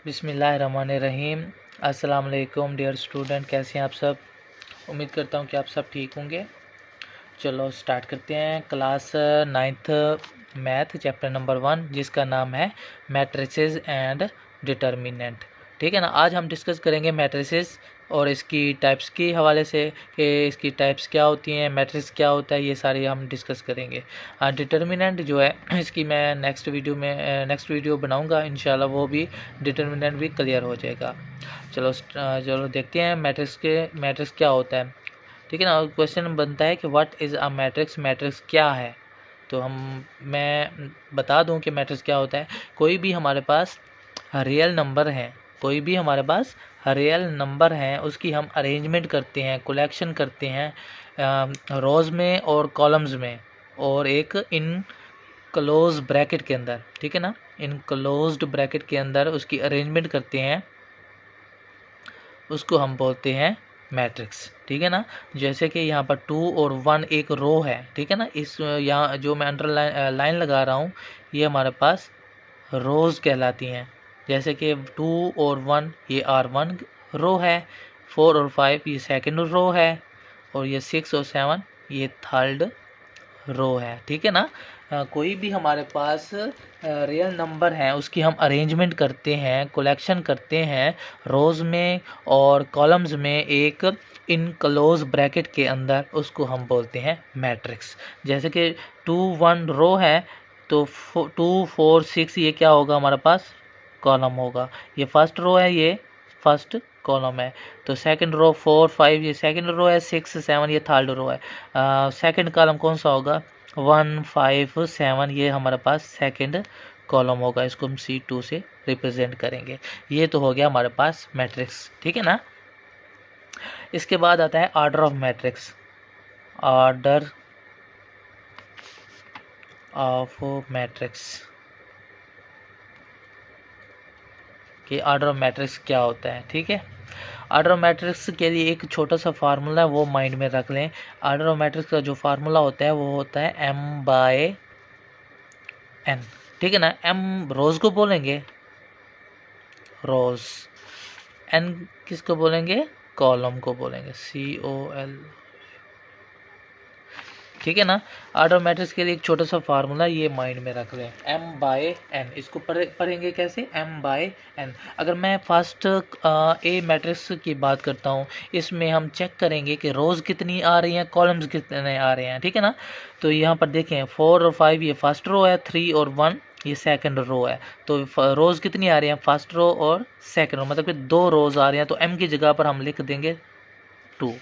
बिस्मिल्लाहिर्रहमानिर्रहीम। अस्सलाम वालेकुम डियर स्टूडेंट, कैसे हैं आप सब। उम्मीद करता हूँ कि आप सब ठीक होंगे। चलो स्टार्ट करते हैं। Class 9th math chapter number 1 जिसका नाम है मैट्रिसेस एंड डिटर्मिनेंट। ठीक है ना। आज हम डिस्कस करेंगे मैट्रिसेस और इसकी टाइप्स के हवाले से कि इसकी टाइप्स क्या होती हैं, मैट्रिक्स क्या होता है, ये सारी हम डिस्कस करेंगे। डिटर्मिनेंट जो है इसकी मैं नेक्स्ट वीडियो बनाऊंगा इंशाल्लाह, वो भी डिटर्मिनेंट भी क्लियर हो जाएगा। चलो देखते हैं मैट्रिक्स क्या होता है। ठीक है ना। क्वेश्चन बनता है कि what is a matrix, matrix क्या है। तो मैं बता दूं कि मैट्रिक्स क्या होता है। कोई भी हमारे पास रियल नंबर है, उसकी हम अरेंजमेंट करते हैं, कलेक्शन करते हैं रोज़ में और कॉलम्स में, और एक इन क्लोज ब्रैकेट के अंदर। ठीक है ना। इन क्लोज्ड ब्रैकेट के अंदर उसकी अरेंजमेंट करते हैं, उसको हम बोलते हैं मैट्रिक्स। ठीक है ना। जैसे कि यहाँ पर 2 और 1 एक रो है। ठीक है ना। इस यहाँ जो मैं अंडरलाइन लाइन लगा रहा हूँ, ये हमारे पास रोज़ कहलाती हैं। जैसे कि 2 और 1 ये R1 रो है, 4 और 5 ये सेकंड रो है, और ये 6 और 7 ये थर्ड रो है। ठीक है ना। कोई भी हमारे पास रियल नंबर है, उसकी हम अरेंजमेंट करते हैं, कलेक्शन करते हैं रोज़ में और कॉलम्स में एक इन क्लोज ब्रैकेट के अंदर, उसको हम बोलते हैं मैट्रिक्स। जैसे कि 2 1 रो है, तो 2 4 6 ये क्या होगा हमारे पास, कॉलम होगा। ये फर्स्ट रो है, ये फर्स्ट कॉलम है। तो सेकंड रो 4 5 ये सेकंड रो है, 6 7 ये थर्ड रो है। सेकंड कॉलम कौन सा होगा, 1 5 7 ये हमारे पास सेकंड कॉलम होगा। इसको हम C2 से रिप्रेजेंट करेंगे। ये तो हो गया हमारे पास मैट्रिक्स। ठीक है ना। इसके बाद आता है order of matrix. Order of matrix कि ऑर्डर ऑफ मैट्रिक्स क्या होता है। ठीक है। ऑर्डर ऑफ मैट्रिक्स के लिए एक छोटा सा फार्मूला है, वो माइंड में रख लें। ऑर्डर ऑफ मैट्रिक्स का जो फार्मूला होता है वो होता है M/N। ठीक है ना। M रोज को बोलेंगे, रोज। N किसको बोलेंगे, कॉलम को बोलेंगे, COL। ठीक है ना। ऑर्डर मैट्रिक्स के लिए एक छोटा सा फार्मूला ये माइंड में रख लें, M/N। इसको पढ़ेंगे कैसे, M/N। अगर मैं फर्स्ट ए मैट्रिक्स की बात करता हूँ, इसमें हम चेक करेंगे कि रोज़ कितनी आ रही हैं, कॉलम्स कितने आ रहे हैं। ठीक है ना। तो यहाँ पर देखें 4 और 5 ये फर्स्ट रो है, 3 और 1 ये सेकंड रो है। तो रोज़ कितनी आ रही हैं, फर्स्ट रो और सेकंड रो, मतलब कि 2 रोज़ आ रही हैं। तो M की जगह पर हम लिख देंगे 2।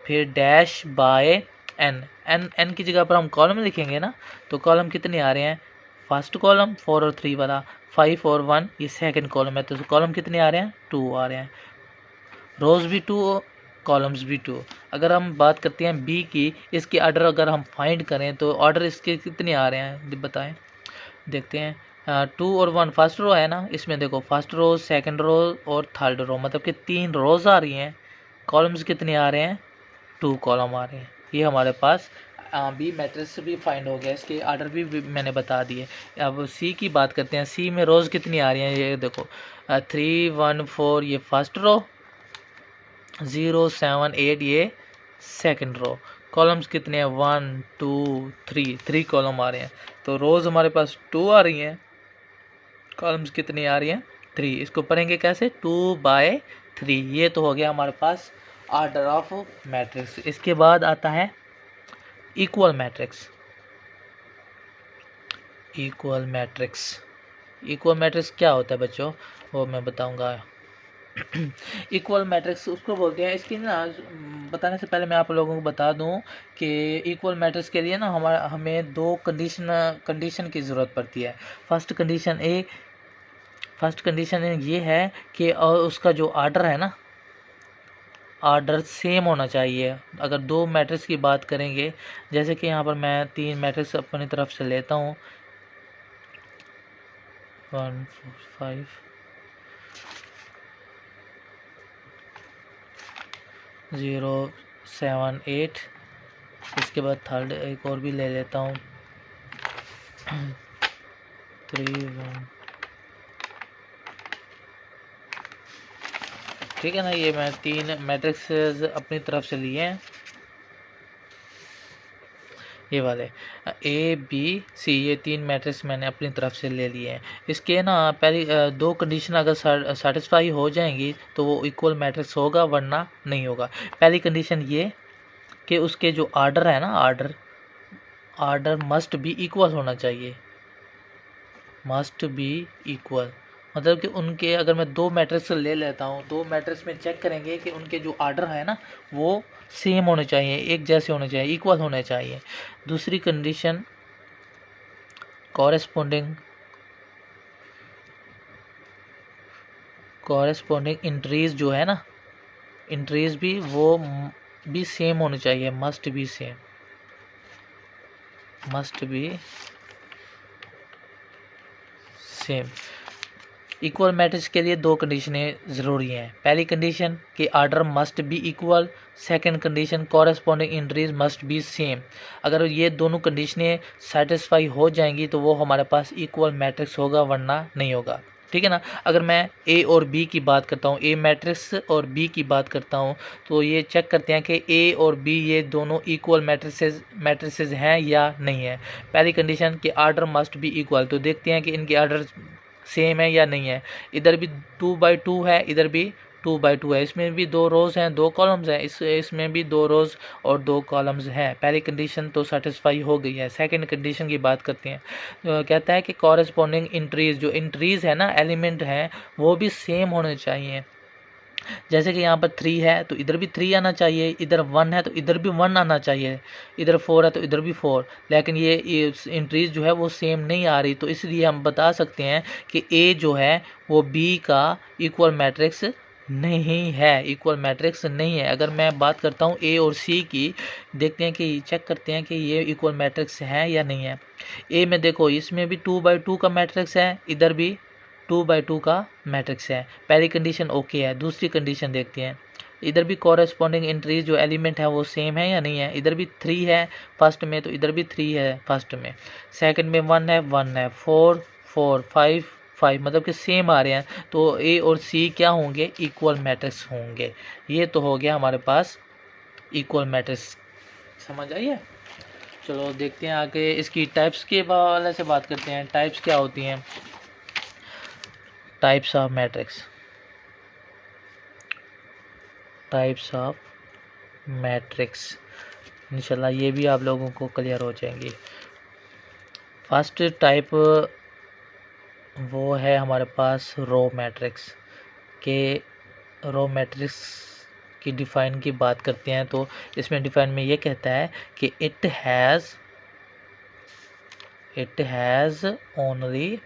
फिर डैश बाय एन की जगह पर हम कॉलम लिखेंगे ना। तो कॉलम कितने आ रहे हैं, फर्स्ट कॉलम 4 और 3 वाला, 5 और 1 ये सेकंड कॉलम है। तो कॉलम कितने आ रहे हैं, 2 आ रहे हैं। रोज भी 2, कॉलम्स भी 2। अगर हम बात करते हैं बी की, इसकी ऑर्डर अगर हम फाइंड करें तो ऑर्डर इसके कितने आ रहे हैं बताएं, देखते हैं। 2 और 1 फर्स्ट रो है ना, इसमें देखो फर्स्ट रो, सेकंड रो और थर्ड रो, मतलब कि 3 रोज आ रही हैं। कॉलम्स कितने आ रहे हैं, 2 कॉलम आ रहे हैं। ये हमारे पास बी मैट्रिक्स भी फाइंड हो गया, इसके आर्डर भी मैंने बता दिए। अब सी की बात करते हैं। सी में रोज़ कितनी आ रही हैं, ये देखो 3 1 4 ये फर्स्ट रो, 0 7 8 ये सेकंड रो। कॉलम्स कितने हैं, 1 2 3 कॉलम आ रहे हैं। तो रोज़ हमारे पास 2 आ रही हैं, कॉलम्स कितनी आ रही हैं, 3। इसको पढ़ेंगे कैसे, 2/3। ये तो हो गया हमारे पास ऑर्डर ऑफ मैट्रिक्स। इसके बाद आता है इक्वल मैट्रिक्स। इक्वल मैट्रिक्स क्या होता है बच्चों, वो मैं बताऊंगा। इक्वल मैट्रिक्स उसको बोलते हैं, इसकी ना बताने से पहले मैं आप लोगों को बता दूं कि इक्वल मैट्रिक्स के लिए ना हमें 2 कंडीशन की ज़रूरत पड़ती है। फर्स्ट कंडीशन ये है कि उसका जो ऑर्डर है ना, ऑर्डर सेम होना चाहिए। अगर 2 मैट्रिक्स की बात करेंगे, जैसे कि यहाँ पर मैं 3 मैट्रिक्स अपनी तरफ से लेता हूँ, 1 4 5 0 7 8। इसके बाद थर्ड एक और भी ले लेता हूँ, 3 1 ठीक है ना। ये मैं 3 मैट्रिक्स अपनी तरफ से लिए हैं, ये वाले ए बी सी, ये 3 मैट्रिक्स मैंने अपनी तरफ से ले लिए हैं। इसके ना पहली 2 कंडीशन अगर सेटिस्फाई हो जाएंगी तो वो इक्वल मैट्रिक्स होगा, वरना नहीं होगा। पहली कंडीशन ये कि उसके जो आर्डर है ना, आर्डर मस्ट बी इक्वल होना चाहिए, मस्ट बी इक्वल। मतलब कि उनके, अगर मैं 2 मैट्रिक्स ले लेता हूँ, 2 मैट्रिक्स में चेक करेंगे कि उनके जो आर्डर है ना वो सेम होने चाहिए, एक जैसे होने चाहिए, इक्वल होने चाहिए। दूसरी कंडीशन कॉरेस्पॉन्डिंग इंट्रीज जो है ना, इंट्रीज भी वो भी सेम होने चाहिए, must be same, must be same. Equal matrix के लिए 2 कंडीशनें ज़रूरी हैं। पहली कंडीशन कि order must be equal, second condition corresponding entries must be same. अगर ये दोनों कंडीशनें सेटिस्फाई हो जाएंगी तो वो हमारे पास इक्वल मैट्रिक्स होगा, वरना नहीं होगा। ठीक है ना। अगर मैं ए और बी की बात करता हूँ, ए मैट्रिक्स और बी की बात करता हूँ, तो ये चेक करते हैं कि ए और बी ये दोनों इक्वल मैट्रिसेस हैं या नहीं है। पहली कंडीशन कि आर्डर मस्ट बी इक्वल, तो देखते हैं कि इनके आर्डर सेम है या नहीं है। इधर भी 2/2 है, इधर भी 2/2 है, इसमें भी 2 रोज़ हैं 2 कॉलम्स हैं, इसमें भी 2 रोज़ और 2 कॉलम्स हैं। पहली कंडीशन तो सेटिस्फाई हो गई है। सेकंड कंडीशन की बात करते हैं। कहता है कि कॉरेस्पॉन्डिंग इंट्रीज, जो इंट्रीज है ना, एलिमेंट हैं, वो भी सेम होने चाहिए। जैसे कि यहाँ पर 3 है तो इधर भी 3 आना चाहिए, इधर 1 है तो इधर भी 1 आना चाहिए, इधर 4 है तो इधर भी 4। लेकिन ये इंट्रीज जो है वो सेम नहीं आ रही, तो इसलिए हम बता सकते हैं कि ए जो है वो बी का इक्वल मैट्रिक्स नहीं है, इक्वल मैट्रिक्स नहीं है। अगर मैं बात करता हूँ ए और सी की, देखते हैं कि चेक करते हैं कि ये इक्वल मैट्रिक्स है या नहीं है। ए में देखो, इसमें भी 2/2 का मैट्रिक्स है, इधर भी 2/2 का मैट्रिक्स है। पहली कंडीशन ओके है। दूसरी कंडीशन देखते हैं, इधर भी कॉरेस्पॉन्डिंग इंट्रीज जो एलिमेंट है वो सेम है या नहीं है। इधर भी 3 है फर्स्ट में, तो इधर भी 3 है फर्स्ट में। सेकंड में 1 है 1 है, 4 4 5 5, मतलब कि सेम आ रहे हैं। तो ए और सी क्या होंगे, इक्वल मैट्रिक्स होंगे। ये तो हो गया हमारे पास इक्वल मैट्रिक्स। समझ आई है। चलो देखते हैं आगे, इसकी टाइप्स के हवाले से बात करते हैं। टाइप्स क्या होती हैं, types of matrix, types of matrix, इंशाल्लाह ये भी आप लोगों को क्लियर हो जाएंगी। फर्स्ट टाइप वो है हमारे पास रो मैट्रिक्स के। रो मैट्रिक्स की डिफ़ाइन की बात करते हैं तो इसमें डिफ़ाइन में ये कहता है कि it has only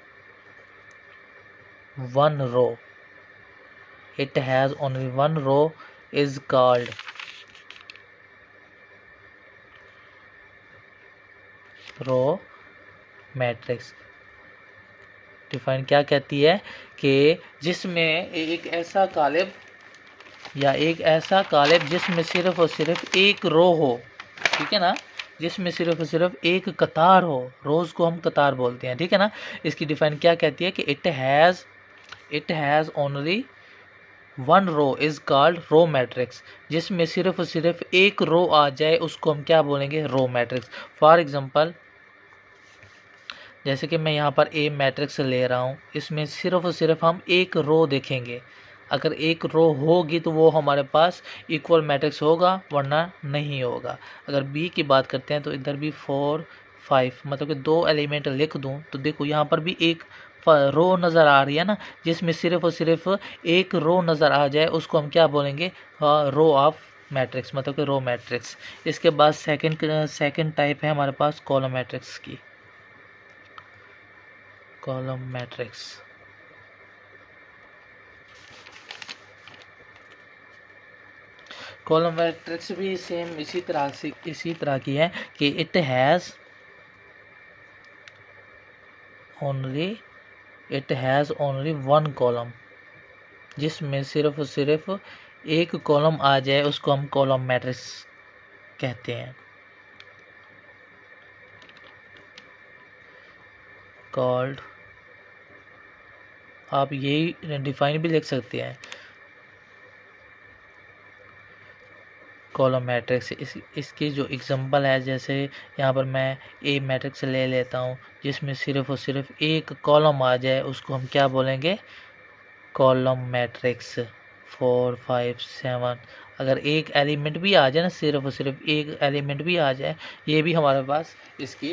one row, it has only one row is called row matrix. Define क्या कहती है कि जिसमें एक ऐसा कॉलम या एक ऐसा कॉलम जिसमें सिर्फ और सिर्फ एक रो हो, ठीक है ना, जिसमें सिर्फ और सिर्फ एक कतार हो, रोज को हम कतार बोलते हैं, ठीक है ना। इसकी डिफाइन क्या कहती है कि it has only one row is called row matrix. जिसमें सिर्फ और सिर्फ एक रो आ जाए उसको हम क्या बोलेंगे, रो मैट्रिक्स। फॉर एग्जांपल, जैसे कि मैं यहाँ पर ए मैट्रिक्स ले रहा हूँ, इसमें सिर्फ और सिर्फ हम एक रो देखेंगे। अगर एक रो होगी तो वो हमारे पास इक्वल मैट्रिक्स होगा, वरना नहीं होगा। अगर बी की बात करते हैं तो इधर भी 4 5, मतलब कि 2 एलिमेंट लिख दूँ तो देखो यहाँ पर भी एक रो नज़र आ रही है ना, जिसमें सिर्फ और सिर्फ एक रो नज़र आ जाए उसको हम क्या बोलेंगे, रो ऑफ मैट्रिक्स, मतलब कि रो मैट्रिक्स। इसके बाद सेकंड टाइप है हमारे पास कॉलम मैट्रिक्स की। कॉलम मैट्रिक्स, कॉलम मैट्रिक्स भी सेम इसी तरह की है कि it has only one column, जिसमें सिर्फ और सिर्फ एक कॉलम आ जाए उसको हम कॉलम मैट्रिक्स कहते हैं। कॉल्ड, आप यही डिफाइन भी लिख सकते हैं, कॉलम मैट्रिक्स। इसकी जो एग्जांपल है, जैसे यहाँ पर मैं ए मैट्रिक्स ले लेता हूँ जिसमें सिर्फ और सिर्फ एक कॉलम आ जाए, उसको हम क्या बोलेंगे? Column matrix. 4 5 7 अगर एक एलिमेंट भी आ जाए ना, सिर्फ और सिर्फ एक एलिमेंट भी आ जाए, ये भी हमारे पास इसकी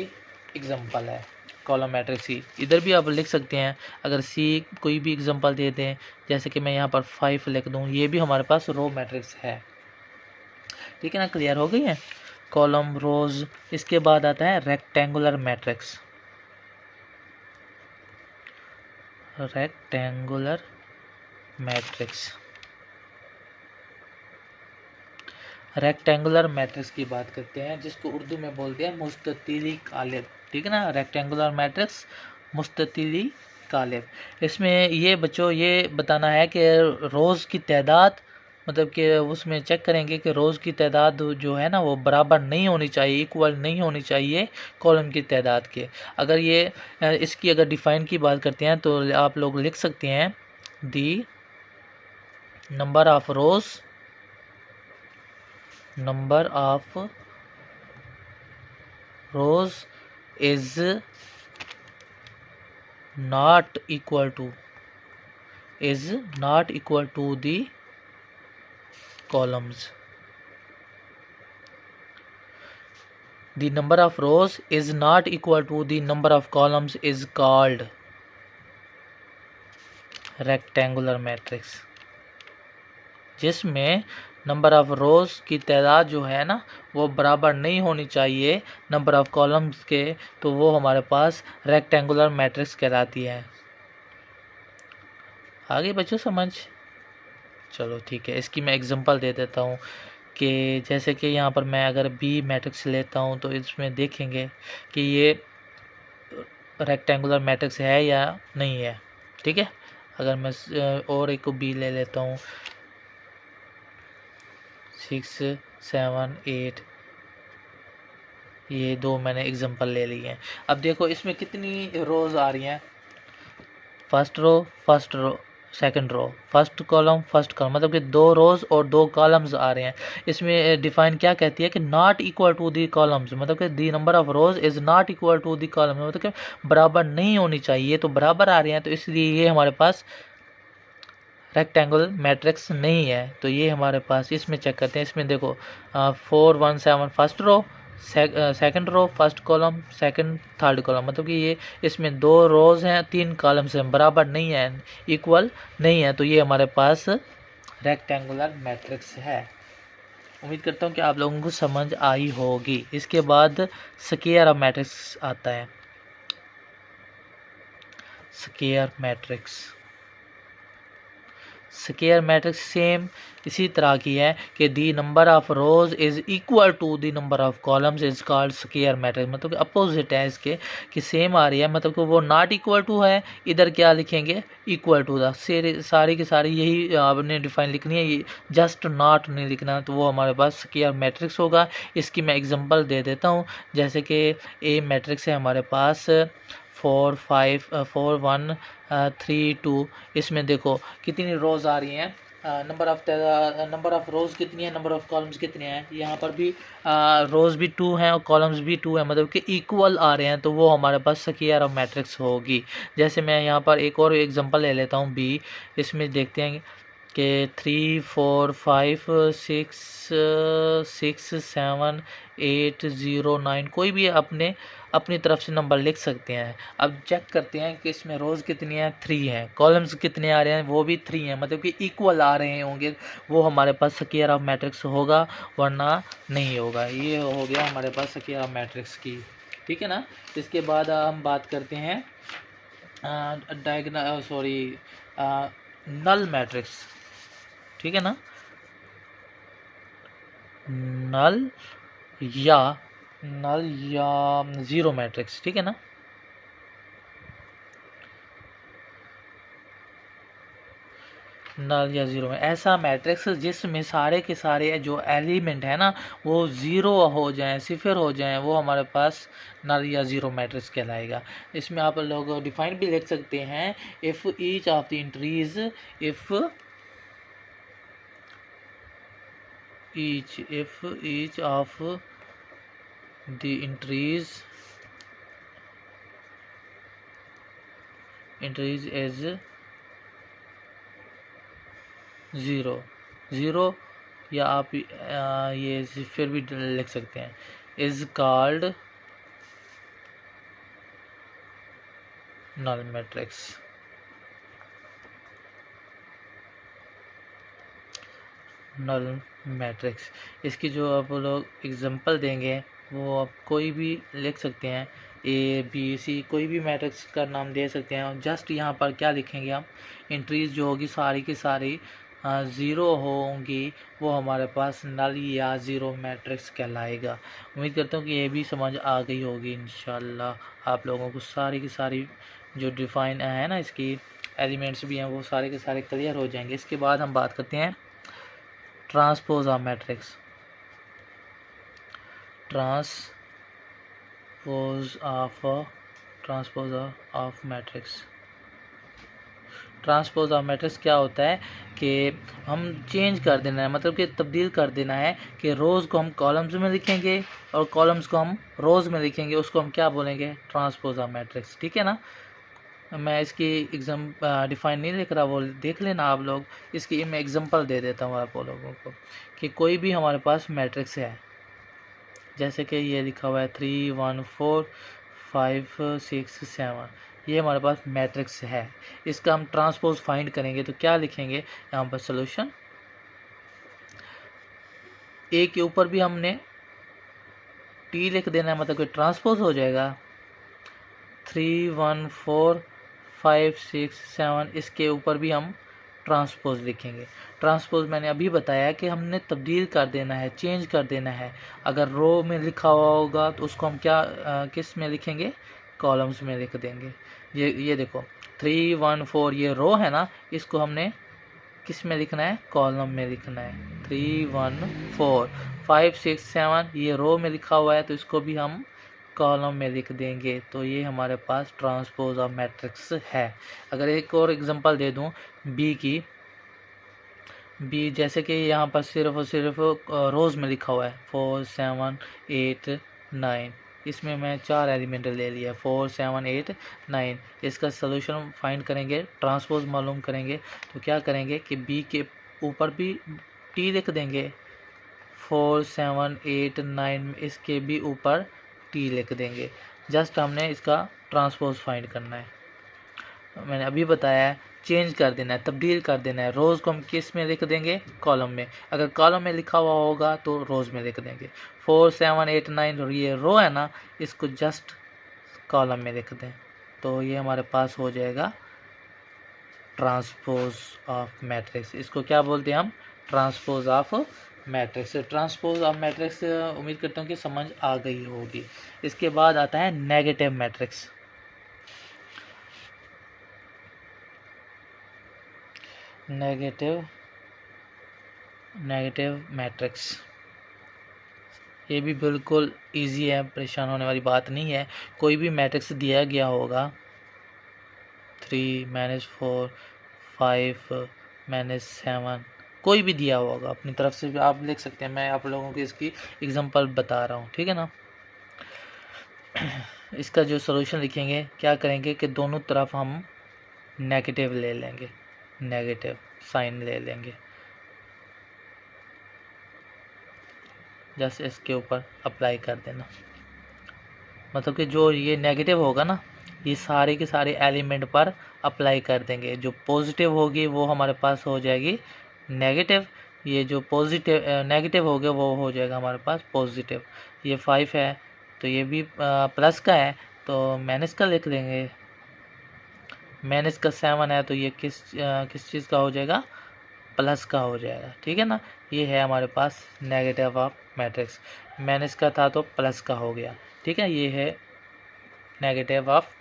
एग्जांपल है कॉलम मैट्रिक्स सी। इधर भी आप लिख सकते हैं, अगर सी कोई भी एग्जांपल दे दें, जैसे कि मैं यहाँ पर 5 लिख दूँ, ये भी हमारे पास रो मैट्रिक्स है। ठीक है ना, क्लियर हो गई है कॉलम रोज। इसके बाद आता है rectangular matrix. Rectangular matrix, rectangular matrix की बात करते हैं, जिसको उर्दू में बोलते हैं मुस्ततिली कालिब। ठीक है ना, रेक्टेंगुलर मैट्रिक्स मुस्ततिली कालिब। इसमें ये बच्चों ये बताना है कि रोज़ की तादाद, मतलब कि उसमें चेक करेंगे कि रोज़ की तादाद जो है ना वो बराबर नहीं होनी चाहिए, इक्वल नहीं होनी चाहिए कॉलम की तादाद के। अगर ये इसकी अगर डिफ़ाइन की बात करते हैं तो आप लोग लिख सकते हैं, the number of rows, number of rows is not equal to the columns. The number of rows is not equal to the number of columns is called rectangular matrix, जिसमें नंबर ऑफ़ रोज़ की तादाद जो है ना वो बराबर नहीं होनी चाहिए नंबर ऑफ़ कॉलम्स के, तो वो हमारे पास रेक्टेंगुलर मैट्रिक्स कहलाती है। आगे बच्चों समझ? चलो ठीक है, इसकी मैं एग्जांपल दे देता हूँ कि जैसे कि यहाँ पर मैं अगर बी मैट्रिक्स लेता हूँ तो इसमें देखेंगे कि ये रेक्टेंगुलर मैट्रिक्स है या नहीं है। ठीक है, अगर मैं और एक को बी ले लेता हूँ, 6 7 8, ये दो मैंने एग्जांपल ले लिए हैं। अब देखो इसमें कितनी रोज़ आ रही हैं, first row second row, first column, मतलब कि 2 रोज़ और 2 कॉलम्स आ रहे हैं। इसमें डिफाइन क्या कहती है कि not equal to the columns, मतलब कि the number of rows is not equal to the columns, मतलब कि बराबर नहीं होनी चाहिए, तो बराबर आ रहे हैं, तो इसलिए ये हमारे पास रेक्टेंगुलर मैट्रिक्स नहीं है। तो ये हमारे पास, इसमें चेक करते हैं, इसमें देखो 4 1 7 first row, second row, first column, second third column, मतलब कि ये इसमें 2 रोज़ हैं, 3 कॉलम्स हैं, बराबर नहीं है, इक्वल नहीं है, तो ये हमारे पास रेक्टेंगुलर मैट्रिक्स है। उम्मीद करता हूँ कि आप लोगों को समझ आई होगी। इसके बाद स्क्वायर मैट्रिक्स आता है। स्क्वायर मैट्रिक्स सेम इसी तरह की है कि the number of rows is equal to the number of columns is called square matrix, मतलब कि अपोजिट है इसके, कि सेम आ रही है, मतलब कि वो नॉट इक्वल टू है, इधर क्या लिखेंगे? Equal to the. सारी की सारी यही आपने डिफाइन लिखनी है, ये जस्ट नॉट नहीं लिखना, तो वो हमारे पास स्क्वायर मैट्रिक्स होगा। इसकी मैं एग्जांपल दे देता हूँ, जैसे कि ए मैट्रिक्स है हमारे पास 4 5 4 1 3 2, इसमें देखो कितनी रोज़ आ रही हैं, नंबर ऑफ रोज़ कितनी है, नंबर ऑफ कॉलम्स कितने हैं। यहाँ पर भी रोज़ भी 2 हैं और कॉलम्स भी 2 हैं, मतलब कि इक्वल आ रहे हैं, तो वो हमारे पास स्क्वायर मैट्रिक्स होगी। जैसे मैं यहाँ पर एक और एग्जांपल ले लेता हूँ बी, इसमें देखते हैं कि 3 4 5 6 6 7 8 0 9, कोई भी अपनी तरफ से नंबर लिख सकते हैं। अब चेक करते हैं कि इसमें रोज़ कितनी हैं, 3 हैं, कॉलम्स कितने आ रहे हैं, वो भी 3 हैं, मतलब कि इक्वल आ रहे होंगे, वो हमारे पास स्क्वायर ऑफ मैट्रिक्स होगा, वरना नहीं होगा। ये हो गया हमारे पास स्क्वायर ऑफ मैट्रिक्स की। ठीक है ना, इसके बाद हम बात करते हैं नल मैट्रिक्स। ठीक है ना, नल या ज़ीरो मैट्रिक्स। ठीक है ना, नल या ज़ीरो में ऐसा मैट्रिक्स जिसमें सारे के सारे जो एलिमेंट है ना वो ज़ीरो हो जाएं, सिफर हो जाएं, वो हमारे पास नल या ज़ीरो मैट्रिक्स कहलाएगा। इसमें आप लोग डिफाइन भी लिख सकते हैं, if each of the entries, if each of the entries is 0 या आप ये फिर भी लिख सकते हैं is called null matrix. Null matrix, इसकी जो आप लोग एग्जांपल देंगे वो आप कोई भी लिख सकते हैं, ए बी सी कोई भी मैट्रिक्स का नाम दे सकते हैं। और जस्ट यहाँ पर क्या लिखेंगे हम, एंट्रीज जो होगी सारी की सारी 0 होंगी, वो हमारे पास नल या 0 मैट्रिक्स कहलाएगा। उम्मीद करता हूँ कि ये भी समझ आ गई होगी इंशाल्लाह आप लोगों को। सारी की सारी जो डिफाइन है ना, इसकी एलिमेंट्स भी हैं, वो सारे के सारे क्लियर हो जाएंगे। इसके बाद हम बात करते हैं transpose of matrix. Transpose of matrix. Transpose of matrix क्या होता है कि हम चेंज कर देना है, मतलब कि तब्दील कर देना है कि रोज़ को हम कॉलम्स में लिखेंगे और कॉलम्स को हम रोज़ में लिखेंगे, उसको हम क्या बोलेंगे, ट्रांसपोज ऑफ मैट्रिक्स। ठीक है ना, मैं इसकी डिफाइन नहीं लिख रहा, वो देख लेना आप लोग। इसकी मैं एग्जांपल दे देता हूँ आप लोगों को कि कोई भी हमारे पास मैट्रिक्स है, जैसे कि ये लिखा हुआ है 3 1 4 5 6 7, ये हमारे पास मैट्रिक्स है। इसका हम ट्रांसपोज फाइंड करेंगे तो क्या लिखेंगे यहाँ पर, सॉल्यूशन ए के ऊपर भी हमने टी लिख देना है, मतलब कि ट्रांसपोज हो जाएगा 3 1 4 5 6 7, इसके ऊपर भी हम ट्रांसपोज लिखेंगे। ट्रांसपोज मैंने अभी बताया कि हमने तब्दील कर देना है, चेंज कर देना है। अगर रो में लिखा हुआ होगा तो उसको हम क्या किस में लिखेंगे, कॉलम्स में लिख देंगे। ये देखो 3 1 4 ये रो है ना, इसको हमने किस में लिखना है, कॉलम में लिखना है। 3 1 4 5 6 7 ये रो में लिखा हुआ है तो इसको भी हम कॉलम में लिख देंगे। तो ये हमारे पास ट्रांसपोज ऑफ मैट्रिक्स है। अगर एक और एग्जांपल दे दूं बी की, बी जैसे कि यहाँ पर सिर्फ और सिर्फ रोज़ में लिखा हुआ है 4 7 8 9, इसमें मैं 4 एलिमेंट ले लिया 4 7 8 9। इसका सोल्यूशन फाइंड करेंगे, ट्रांसपोज मालूम करेंगे तो क्या करेंगे कि बी के ऊपर भी टी लिख देंगे, 4 7 8 9 इसके भी ऊपर टी लिख देंगे। जस्ट हमने इसका ट्रांसपोज फाइंड करना है। मैंने अभी बताया है, चेंज कर देना है, तब्दील कर देना है। रोज़ को हम किस में लिख देंगे, कॉलम में। अगर कॉलम में लिखा हुआ होगा तो रोज़ में लिख देंगे। 4 7 8 9 ये रो है ना, इसको जस्ट कॉलम में लिख दें तो ये हमारे पास हो जाएगा ट्रांसपोज ऑफ मैट्रिक्स। इसको क्या बोलते हैं हम, transpose of matrix. Transpose of matrix उम्मीद करता हूँ कि समझ आ गई होगी। इसके बाद आता है नेगेटिव मैट्रिक्स। नेगेटिव मैट्रिक्स, ये भी बिल्कुल इजी है, परेशान होने वाली बात नहीं है। कोई भी मैट्रिक्स दिया गया होगा 3 -4 5 -7, कोई भी दिया होगा अपनी तरफ से भी आप लिख सकते हैं। मैं आप लोगों को इसकी एग्जांपल बता रहा हूँ, ठीक है ना। इसका जो सॉल्यूशन लिखेंगे, क्या करेंगे कि दोनों तरफ हम नेगेटिव ले लेंगे, नेगेटिव साइन ले लेंगे, जैसे इसके ऊपर अप्लाई कर देना। मतलब कि जो ये नेगेटिव होगा ना, ये सारे के सारे एलिमेंट पर अप्लाई कर देंगे। जो पॉजिटिव होगी वो हमारे पास हो जाएगी नेगेटिव, ये जो पॉजिटिव नेगेटिव हो गया वो हो जाएगा हमारे पास पॉजिटिव। ये 5 है तो ये भी प्लस का है तो माइनस का लिख देंगे। माइनस का 7 है तो ये किस चीज़ का हो जाएगा, प्लस का हो जाएगा। ठीक है ना, ये है हमारे पास नेगेटिव ऑफ मैट्रिक्स। माइनस का था तो प्लस का हो गया। ठीक है, ये है नेगेटिव ऑफ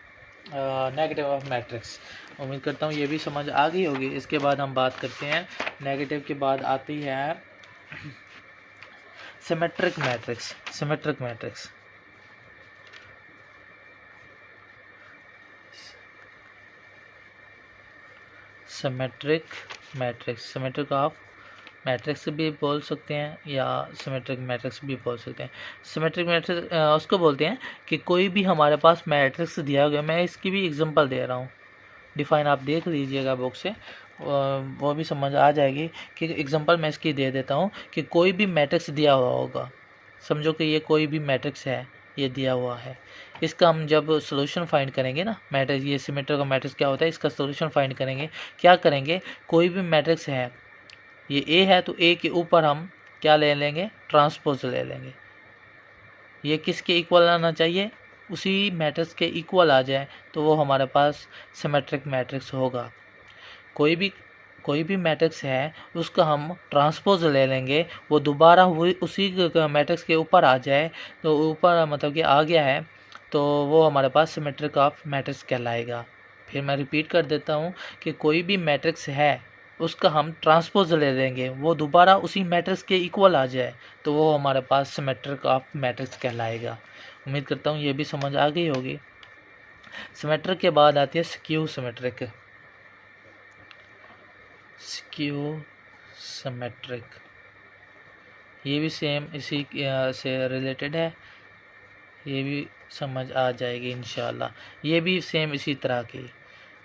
मैट्रिक्स। उम्मीद करता हूँ ये भी समझ आ गई होगी। इसके बाद हम बात करते हैं, नेगेटिव के बाद आती है symmetric matrix. Symmetric matrix, symmetric matrix, symmetric of matrix भी बोल सकते हैं या सिमेट्रिक मैट्रिक्स भी बोल सकते हैं। सिमेट्रिक मैट्रिक्स उसको बोलते हैं कि कोई भी हमारे पास मैट्रिक्स दिया गया, मैं इसकी भी एग्जांपल दे रहा हूँ, डिफाइन आप देख लीजिएगा बुक से, वो भी समझ आ जाएगी। कि एग्जांपल मैं इसकी दे देता हूँ कि कोई भी मैट्रिक्स दिया हुआ होगा, समझो कि ये कोई भी मैट्रिक्स है, ये दिया हुआ है, इसका हम जब सॉल्यूशन फाइंड करेंगे ना, मैट्रिक्स ये सिमेट्रिक का मैट्रिक्स क्या होता है, इसका सॉल्यूशन फाइंड करेंगे, क्या करेंगे, कोई भी मैट्रिक्स है, ये ए है तो ए के ऊपर हम क्या ले लेंगे, ट्रांसपोज ले लेंगे। ये किसके इक्वल आना चाहिए, उसी मैट्रिक्स के इक्वल आ जाए तो वो हमारे पास सिमेट्रिक मैट्रिक्स होगा। कोई भी मैट्रिक्स है उसका हम ट्रांसपोज ले लेंगे, वो दोबारा वही उसी मैट्रिक्स के ऊपर आ जाए, तो ऊपर मतलब कि आ गया है, तो वो हमारे पास सिमेट्रिक ऑफ मैट्रिक्स कहलाएगा। फिर मैं रिपीट कर देता हूँ कि कोई भी मैट्रिक्स है उसका हम ट्रांसपोज ले लेंगे, वो दोबारा उसी मैट्रिक्स के इक्वल आ जाए, तो वो हमारे पास सिमेट्रिक ऑफ मैट्रिक्स कहलाएगा। उम्मीद करता हूँ ये भी समझ आ गई होगी। सिमेट्रिक के बाद आती है स्क्यू सिमेट्रिक। स्क्यू सिमेट्रिक ये भी सेम इसी से रिलेटेड है, ये भी समझ आ जाएगी इंशाल्लाह। ये भी सेम इसी तरह की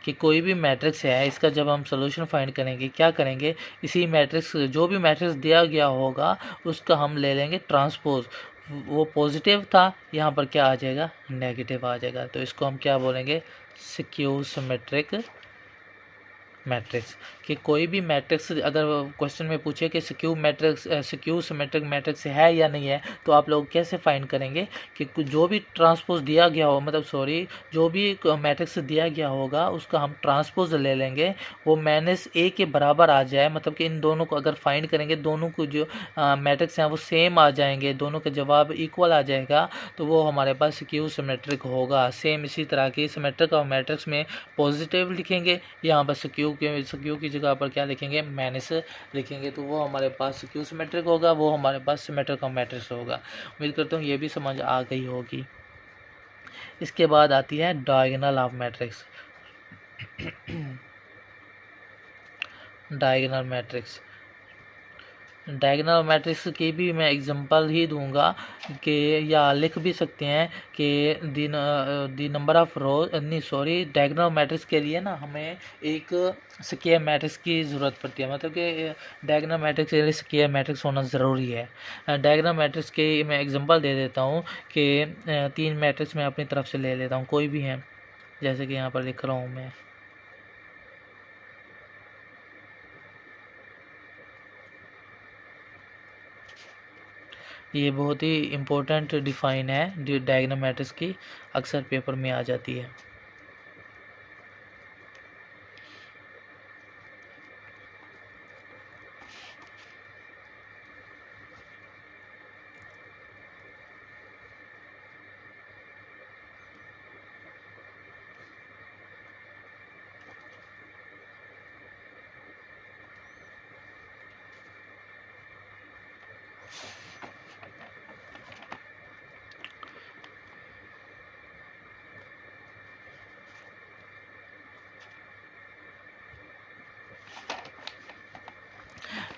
कि कोई भी मैट्रिक्स है, इसका जब हम सॉल्यूशन फाइंड करेंगे क्या करेंगे, इसी मैट्रिक्स जो भी मैट्रिक्स दिया गया होगा उसका हम ले लेंगे ट्रांसपोज, वो पॉजिटिव था, यहाँ पर क्या आ जाएगा, नेगेटिव आ जाएगा, तो इसको हम क्या बोलेंगे, स्क्यू सिमेट्रिक मैट्रिक्स। कि कोई भी मैट्रिक्स अगर क्वेश्चन में पूछे कि स्क्यू सिमेट्रिक मैट्रिक्स है या नहीं है, तो आप लोग कैसे फाइंड करेंगे कि जो भी ट्रांसपोज दिया गया हो, मतलब सॉरी जो भी मैट्रिक्स दिया गया होगा उसका हम ट्रांसपोज ले लेंगे, वो माइनस ए के बराबर आ जाए, मतलब कि इन दोनों को अगर फाइंड करेंगे, दोनों को जो मैट्रिक्स हैं वो सेम आ जाएंगे, दोनों का जवाब इक्वल आ जाएगा, तो वो हमारे पास स्क्यू सिमेट्रिक होगा। सेम इसी तरह की सिमेट्रिक और मैट्रिक्स में पॉजिटिव लिखेंगे, यहाँ पर स्क्यू की जगह पर क्या लिखेंगे, माइनस लिखेंगे, तो वो हमारे पास स्क्यू सिमेट्रिक होगा, वो हमारे पास सिमेट्रिक का मैट्रिक्स होगा। उम्मीद करता हूँ ये भी समझ आ गई होगी। इसके बाद आती है diagonal of matrix. Diagonal matrix, diagonal matrix की भी मैं एग्जांपल ही दूंगा कि या लिख भी सकते हैं कि दी नंबर ऑफ रोज नहीं सॉरी डायगोनल मैट्रिक्स के लिए ना हमें एक स्क्वायर मैट्रिक्स की ज़रूरत पड़ती है, मतलब कि डायगोनल मैट्रिक्स के लिए स्क्वायर मैट्रिक्स होना ज़रूरी है। डायगोनल मैट्रिक्स के मैं एग्जांपल दे देता हूँ कि 3 मैट्रिक्स मैं अपनी तरफ से ले लेता हूँ, कोई भी है, जैसे कि यहाँ पर लिख रहा हूँ मैं, ये बहुत ही इम्पोर्टेंट डिफाइन है डायगोनल मैट्रिक्स की, अक्सर पेपर में आ जाती है।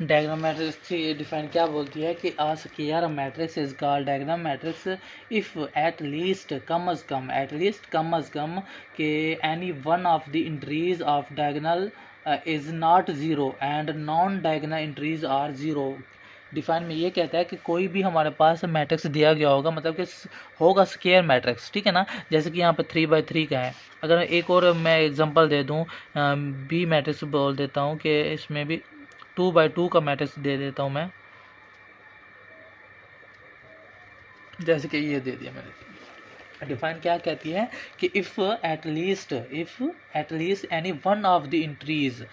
डायग्राम मैट्रिक्स की डिफाइन क्या बोलती है कि a square matrix is called diagonal matrix if at least कम अज कम कि any one of the entries of diagonal is not zero and non diagonal entries are zero. Define में ये कहता है कि कोई भी हमारे पास मैट्रिक्स दिया गया होगा, मतलब कि होगा स्क्वायर मैट्रिक्स, ठीक है ना, जैसे कि यहाँ पर 3x3 का है। अगर एक और मैं एग्जांपल दे दूँ, बी मैट्रिक्स बोल देता हूँ कि इसमें भी 2x2 का मैट्रिक्स दे देता हूँ मैं, जैसे कि ये दे दिया मैंने। डिफाइन क्या कहती है कि if at least any one of the entries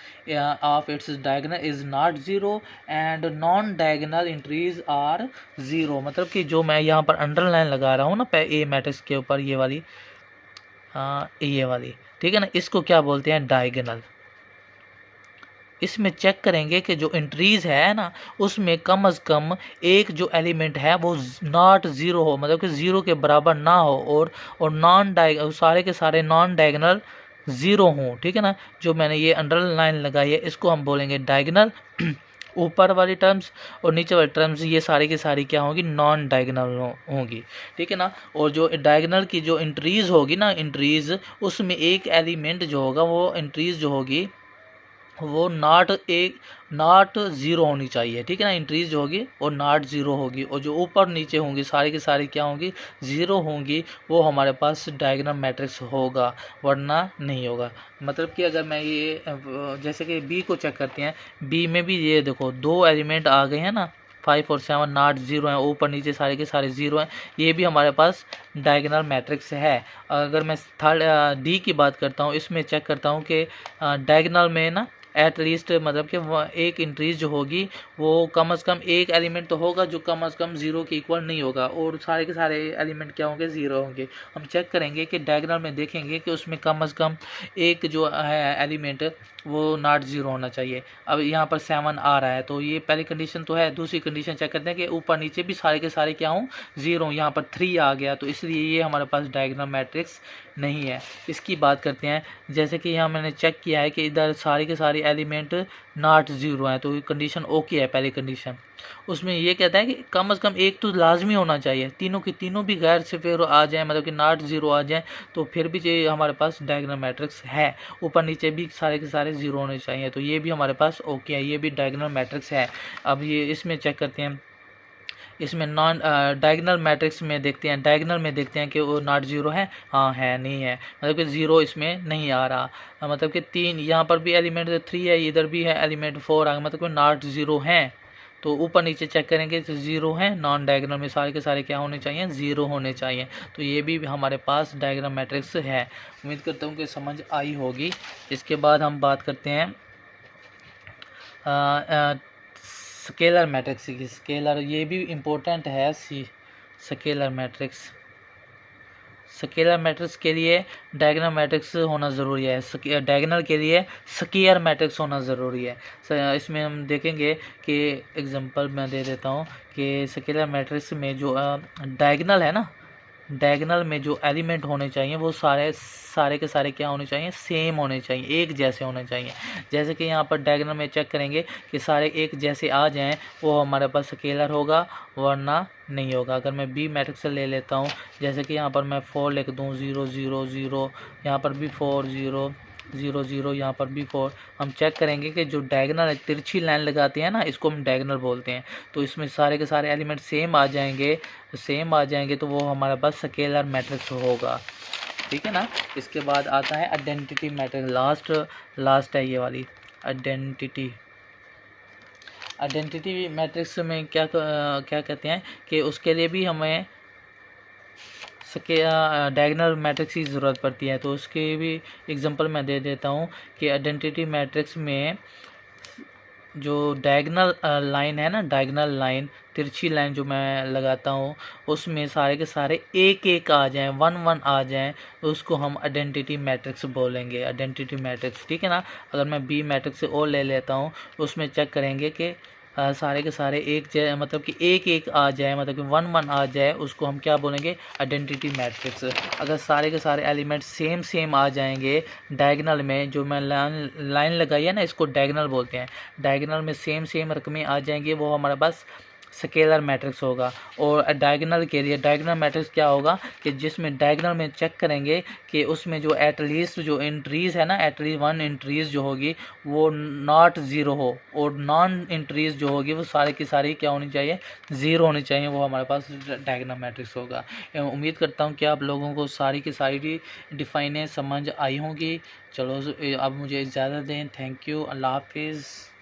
of its diagonal is not zero and non diagonal entries are zero, मतलब कि जो मैं यहाँ पर अंडरलाइन लगा रहा हूँ ना ए मैट्रिक्स के ऊपर, ये वाली ये वाली, ठीक है ना, इसको क्या बोलते हैं, डायगोनल। इसमें चेक करेंगे कि जो एंट्रीज़ है ना उसमें कम अज़ कम एक जो एलिमेंट है वो नॉट ज़ीरो हो, मतलब कि ज़ीरो के बराबर ना हो, और सारे के सारे नॉन डायगोनल ज़ीरो हों, ठीक है ना। जो मैंने ये अंडरलाइन लगाई है इसको हम बोलेंगे डायगोनल ऊपर वाली टर्म्स और नीचे वाली टर्म्स ये सारी की सारी क्या होंगी, नॉन डायगोनल होंगी, ठीक है ना। और जो डायगोनल की जो इंट्रीज होगी ना, इंट्रीज उसमें एक एलिमेंट जो होगा वो इंट्रीज जो होगी वो नॉट ज़ीरो होनी चाहिए, ठीक है ना। इंट्रीज जो होगी वो नॉट ज़ीरो होगी, और जो ऊपर नीचे होंगी सारी की सारी क्या होंगी, ज़ीरो होंगी, वो हमारे पास डायगोनल मैट्रिक्स होगा, वरना नहीं होगा। मतलब कि अगर मैं ये जैसे कि बी को चेक करते हैं, बी में भी ये देखो 2 एलिमेंट आ गए हैं ना, 5 और 7 नॉट ज़ीरो हैं, ऊपर नीचे सारे के सारे ज़ीरो हैं, ये भी हमारे पास डायगोनल मैट्रिक्स है। अगर मैं थर्ड डी की बात करता हूँ, इसमें चेक करता हूँ कि डायगोनल में ना एट लीस्ट मतलब कि एक इंट्रीज जो होगी वो कम से कम एक एलिमेंट तो होगा जो कम से कम ज़ीरो के इक्वल नहीं होगा, और सारे के सारे एलिमेंट क्या होंगे, ज़ीरो होंगे। हम चेक करेंगे कि डायगोनल में देखेंगे कि उसमें कम से कम एक जो है एलिमेंट वो नॉट ज़ीरो होना चाहिए। अब यहाँ पर 7 आ रहा है, तो ये पहली कंडीशन तो है। दूसरी कंडीशन चेक करते हैं कि ऊपर नीचे भी सारे के सारे क्या हों, ज़ीरो। यहाँ पर 3 आ गया, तो इसलिए ये हमारे पास डायगोनल मैट्रिक्स नहीं है। इसकी बात करते हैं, जैसे कि यहाँ मैंने चेक किया है कि इधर सारे के सारे एलिमेंट नॉट ज़ीरो हैं, तो कंडीशन ओके है पहली कंडीशन। उसमें ये कहता है कि कम से कम एक तो लाजमी होना चाहिए, तीनों की तीनों भी गैर से फिर आ जाए, मतलब कि नॉट ज़ीरो आ जाए, तो फिर भी ये हमारे पास डायगोनल मैट्रिक्स है। ऊपर नीचे भी सारे के सारे ज़ीरो होने चाहिए, तो ये भी हमारे पास ओके है, ये भी डायगोनल मैट्रिक्स है। अब ये इसमें चेक करते हैं, इसमें नॉन डायगोनल मैट्रिक्स में देखते हैं, डायगोनल में देखते हैं कि वो नॉट ज़ीरो है, हाँ है, नहीं है, मतलब कि ज़ीरो इसमें नहीं आ रहा। मतलब कि 3 यहाँ पर भी एलिमेंट 3 है, इधर भी है एलिमेंट 4 आ, मतलब कि नॉट ज़ीरो हैं। तो ऊपर नीचे चेक करेंगे तो ज़ीरो है, नॉन डायगोनल में सारे के सारे क्या होने चाहिए, ज़ीरो होने चाहिए। तो ये भी हमारे पास डायगोनल मैट्रिक्स है। उम्मीद करता हूँ कि समझ आई होगी। इसके बाद हम बात करते हैं स्केलर मैट्रिक्स की। स्केलर ये भी इम्पोर्टेंट है, स्केलर मैट्रिक्स। स्केलर मैट्रिक्स के लिए डायगोनल मैट्रिक्स होना ज़रूरी है, डायगोनल के लिए स्क्वायर मैट्रिक्स होना ज़रूरी है। इसमें हम देखेंगे कि एग्जांपल मैं दे देता हूँ कि स्केलर मैट्रिक्स में जो डायगोनल है ना, डायगोनल में जो एलिमेंट होने चाहिए वो सारे के सारे क्या होने चाहिए, सेम होने चाहिए, एक जैसे होने चाहिए। जैसे कि यहाँ पर डायगोनल में चेक करेंगे कि सारे एक जैसे आ जाएं, वो हमारे पास स्केलर होगा, वरना नहीं होगा। अगर मैं बी मैट्रिक्स ले लेता हूँ, जैसे कि यहाँ पर मैं 4 लिख दूँ, 0 0 0, यहाँ पर भी 4 0 0 0, यहाँ पर भी 4। हम चेक करेंगे कि जो डायगोनल तिरछी लाइन लगाते हैं ना, इसको हम डायगोनल बोलते हैं। तो इसमें सारे के सारे एलिमेंट सेम आ जाएंगे, तो वो हमारे पास स्केलर मैट्रिक्स होगा, ठीक है ना। इसके बाद आता है आइडेंटिटी मैट्रिक्स, लास्ट है ये वाली आइडेंटिटी मैट्रिक्स में क्या कहते हैं कि उसके लिए भी हमें डायगोनल मैट्रिक्स की ज़रूरत पड़ती है। तो उसके भी एग्जांपल मैं दे देता हूँ कि आइडेंटिटी मैट्रिक्स में जो डायगोनल लाइन है ना, डायगोनल लाइन तिरछी लाइन जो मैं लगाता हूँ, उसमें सारे के सारे एक एक आ जाएं, 1 1 आ जाएं, तो उसको हम आइडेंटिटी मैट्रिक्स बोलेंगे, आइडेंटिटी मैट्रिक्स, ठीक है ना। अगर मैं बी मैट्रिक्स से और ले लेता हूँ, उसमें चेक करेंगे कि सारे के सारे मतलब कि एक एक आ जाए, मतलब कि 1 1 आ जाए, उसको हम क्या बोलेंगे, आइडेंटिटी मैट्रिक्स। अगर सारे के सारे एलिमेंट सेम आ जाएंगे डायगोनल में, जो मैं लाइन लगाई है ना, इसको डायगोनल बोलते हैं, डायगोनल में सेम रकमें आ जाएंगे, वो हमारे पास स्केलर मैट्रिक्स होगा। और डायगोनल के लिए डायगोनल मैट्रिक्स क्या होगा कि जिसमें डायगोनल में चेक करेंगे कि उसमें जो एटलीस्ट जो एंट्रीज़ है ना, एटलीस्ट 1 एंट्रीज़ जो होगी वो नॉट ज़ीरो हो, और नॉन एंट्रीज़ जो होगी वो सारे की सारी क्या होनी चाहिए, ज़ीरो होनी चाहिए, वो हमारे पास डायगोनल मैट्रिक्स होगा। उम्मीद करता हूँ कि आप लोगों को सारी की सारी डिफाइनें समझ आई होंगी। चलो अब मुझे इजाज़त दें, थैंक यू, अल्लाह हाफिज़।